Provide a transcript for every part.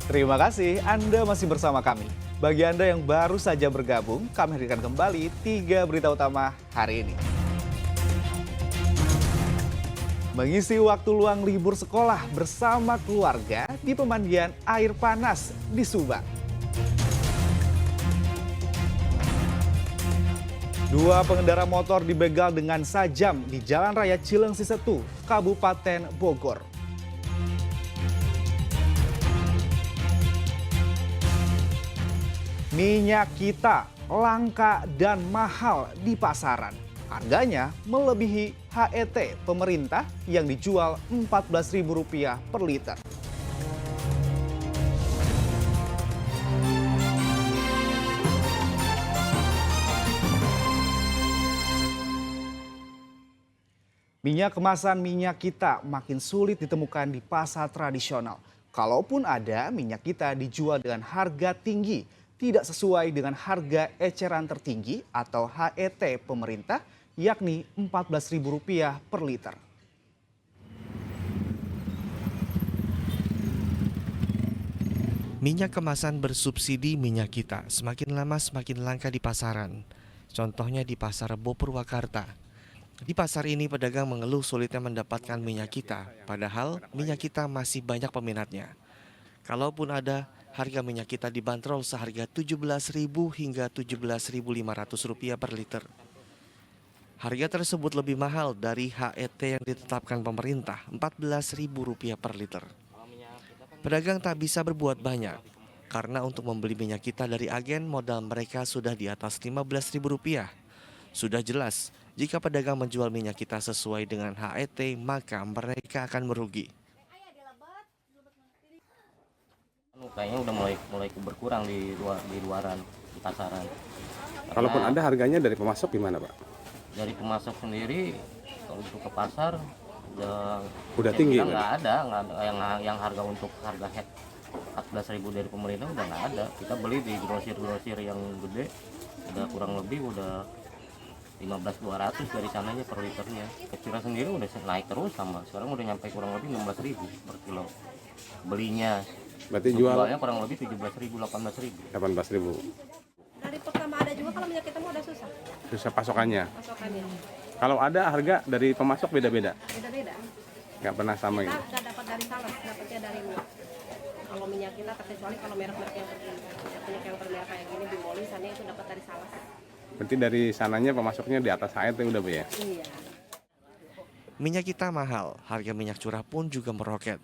Terima kasih Anda masih bersama kami. Bagi Anda yang baru saja bergabung, kami hadirkan kembali 3 berita utama hari ini. Mengisi waktu luang libur sekolah bersama keluarga di pemandian air panas di Subang. 2 pengendara motor dibegal dengan sajam di Jalan Raya Cilengsi 1, Kabupaten Bogor. Minyak kita langka dan mahal di pasaran. Harganya melebihi HET pemerintah yang dijual Rp14.000 per liter. Minyak kemasan minyak kita makin sulit ditemukan di pasar tradisional. Kalaupun ada, minyak kita dijual dengan harga tinggi, tidak sesuai dengan harga eceran tertinggi atau HET pemerintah, yakni Rp14.000 per liter. Minyak kemasan bersubsidi minyak kita semakin lama semakin langka di pasaran. Contohnya di Pasar Rebo Purwakarta. Di pasar ini pedagang mengeluh sulitnya mendapatkan minyak kita, padahal minyak kita masih banyak peminatnya. Kalaupun ada, harga minyak kita dibanderol seharga Rp17.000 hingga Rp17.500 per liter. Harga tersebut lebih mahal dari HET yang ditetapkan pemerintah, Rp14.000 per liter. Pedagang tak bisa berbuat banyak, karena untuk membeli minyak kita dari agen modal mereka sudah di atas Rp15.000. Sudah jelas, jika pedagang menjual minyak kita sesuai dengan HET, maka mereka akan merugi. Kayaknya udah mulai berkurang di luaran, di pasaran. Kalaupun ada, harganya dari pemasok gimana, Pak? Dari pemasok sendiri untuk ke pasar udah tinggi, nggak ada yang harga untuk harga head 14.000 dari pemerintah udah nggak ada. Kita beli di grosir yang gede udah kurang lebih udah 15.200 dari sananya per liternya. Kecurah sendiri udah naik terus, sama sekarang udah nyampe kurang lebih 16.000 per kilo belinya. Berarti jualnya kurang lebih 17.000, 18.000. 18.000. Dari pertama ada juga, kalau minyak kita mau udah susah. Susah pasokannya. Pasokannya. Kalau ada, harga dari pemasok beda-beda. Beda-beda. Nggak pernah sama Kita gitu. udah dapat dari Salas, dapatnya dari luar. Kalau minyak kita terkecuali kalau merek-merek yang tertentu. Minyak yang bermerek kayak gini di Moli, sana itu dapat dari Salas. Berarti dari sananya pemasoknya di atas HET udah, Bu ya? Iya. Minyak kita mahal, harga minyak curah pun juga meroket.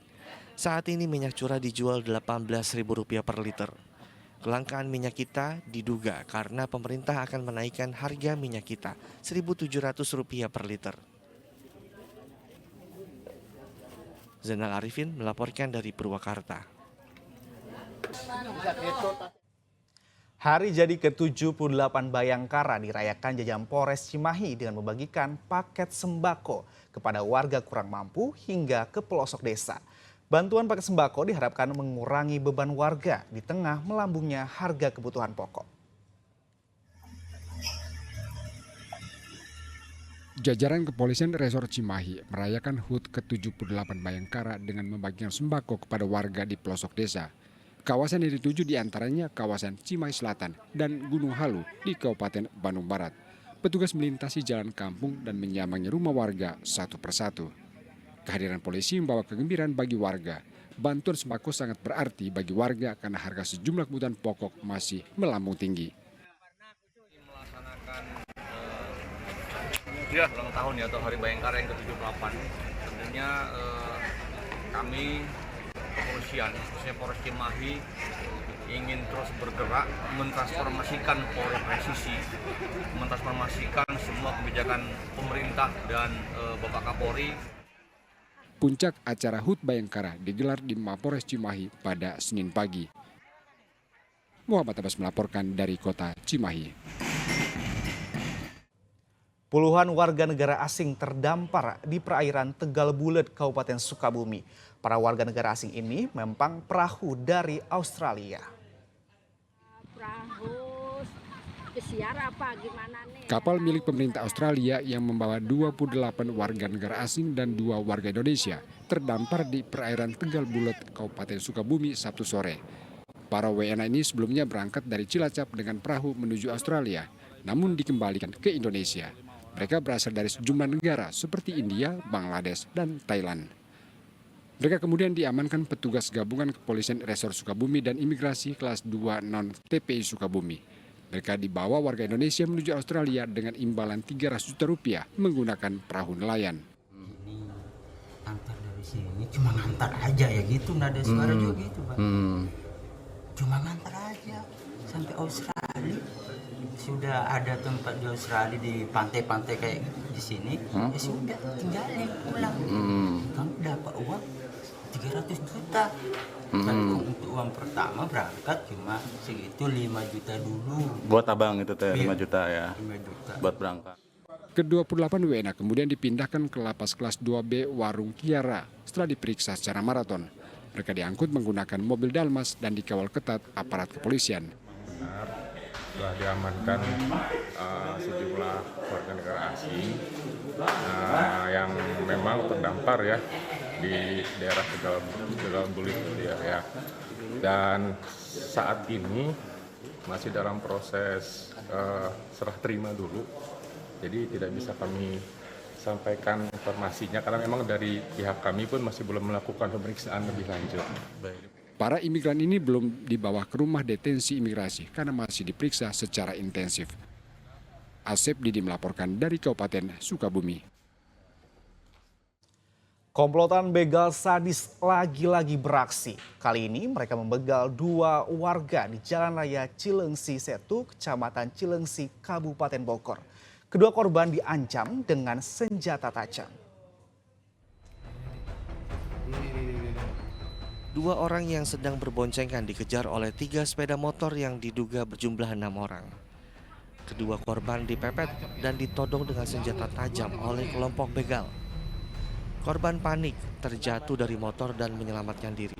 Saat ini minyak curah dijual Rp18.000 per liter. Kelangkaan minyak kita diduga karena pemerintah akan menaikkan harga minyak kita Rp1.700 per liter. Zainal Arifin melaporkan dari Purwakarta. Hari jadi ke-78 Bayangkara dirayakan Jajaran Polres Cimahi dengan membagikan paket sembako kepada warga kurang mampu hingga ke pelosok desa. Bantuan paket sembako diharapkan mengurangi beban warga di tengah melambungnya harga kebutuhan pokok. Jajaran Kepolisian Resor Cimahi merayakan HUT ke-78 Bayangkara dengan membagikan sembako kepada warga di pelosok desa. Kawasan yang dituju diantaranya kawasan Cimahi Selatan dan Gunung Halu di Kabupaten Bandung Barat. Petugas melintasi jalan kampung dan menyambangi rumah warga satu persatu. Kehadiran polisi membawa kegembiraan bagi warga. Bantuan sembako sangat berarti bagi warga karena harga sejumlah kebutuhan pokok masih melambung tinggi. Melaksanakan ulang tahun ya, atau Hari Bayangkara yang ke-78. Tentunya kami kepolisian, khususnya Polres Cimahi, ingin terus bergerak mentransformasikan Polres Presisi, mentransformasikan semua kebijakan pemerintah dan Bapak Kapolri. Puncak acara HUT Bayangkara digelar di Mapores Cimahi pada Senin pagi. Muhammad Abbas melaporkan dari kota Cimahi. Puluhan warga negara asing terdampar di perairan Tegal Bulet, Kabupaten Sukabumi. Para warga negara asing ini mempang perahu dari Australia. Perahu pesiar apa gimana nih? Kapal milik pemerintah Australia yang membawa 28 warga negara asing dan 2 warga Indonesia terdampar di perairan Tegal Bulet, Kabupaten Sukabumi, Sabtu sore. Para WNA ini sebelumnya berangkat dari Cilacap dengan perahu menuju Australia, namun dikembalikan ke Indonesia. Mereka berasal dari sejumlah negara seperti India, Bangladesh, dan Thailand. Mereka kemudian diamankan petugas gabungan Kepolisian Resor Sukabumi dan Imigrasi kelas 2 non-TPI Sukabumi. Mereka dibawa warga Indonesia menuju Australia dengan imbalan 300 juta rupiah menggunakan perahu nelayan. Ini antar dari sini cuma ngantar aja ya gitu, nggak ada suara juga gitu Pak. Cuma ngantar aja sampai Australia. Sudah ada tempat di Australia di pantai-pantai kayak di sini, ya sudah tinggalin pulang. Kamu dapat uang 300 juta. Kalau untuk uang pertama berangkat cuma segitu 5 juta dulu. Buat abang itu teh 5 juta ya. 5 juta. Buat berangkat. Ke-28 WNA kemudian dipindahkan ke lapas kelas 2B Warung Kiara setelah diperiksa secara maraton. Mereka diangkut menggunakan mobil Dalmas dan dikawal ketat aparat kepolisian. Telah diamankan sejumlah warga negara asing yang memang terdampar ya di daerah Tegal Bulit ya. Dan saat ini masih dalam proses serah terima dulu. Jadi tidak bisa kami sampaikan informasinya karena memang dari pihak kami pun masih belum melakukan pemeriksaan lebih lanjut. Para imigran ini belum dibawa ke rumah detensi imigrasi karena masih diperiksa secara intensif. Asep Didi melaporkan dari Kabupaten Sukabumi. Komplotan begal sadis lagi-lagi beraksi. Kali ini mereka membegal 2 warga di Jalan Raya Cilengsi Setu, Kecamatan Cilengsi, Kabupaten Bogor. Kedua korban diancam dengan senjata tajam. 2 orang yang sedang berboncengan dikejar oleh 3 sepeda motor yang diduga berjumlah 6 orang. Kedua korban dipepet dan ditodong dengan senjata tajam oleh kelompok begal. Korban panik, terjatuh dari motor dan menyelamatkan diri.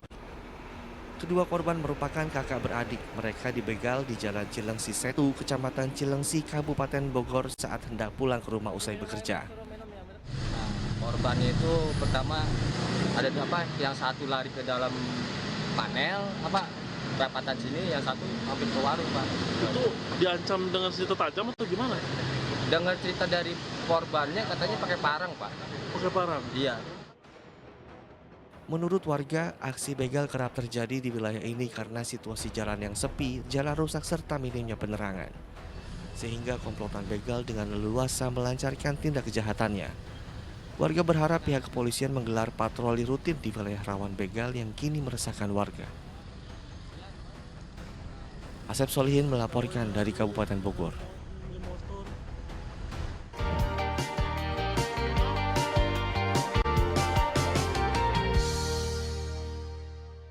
Kedua korban merupakan kakak beradik. Mereka dibegal di Jalan Cilengsi Setu, Kecamatan Cilengsi, Kabupaten Bogor saat hendak pulang ke rumah usai bekerja. Korbannya itu pertama ada yang satu lari ke dalam panel perapatan sini, yang satu hampir ke warung Pak. Itu diancam dengan senjata tajam atau gimana? Dengar cerita dari korbannya katanya pakai parang Pak. Pakai parang? Iya. Menurut warga, aksi begal kerap terjadi di wilayah ini karena situasi jalan yang sepi, jalan rusak serta minimnya penerangan. Sehingga komplotan begal dengan leluasa melancarkan tindak kejahatannya. Warga berharap pihak kepolisian menggelar patroli rutin di wilayah rawan begal yang kini meresahkan warga. Asep Solihin melaporkan dari Kabupaten Bogor.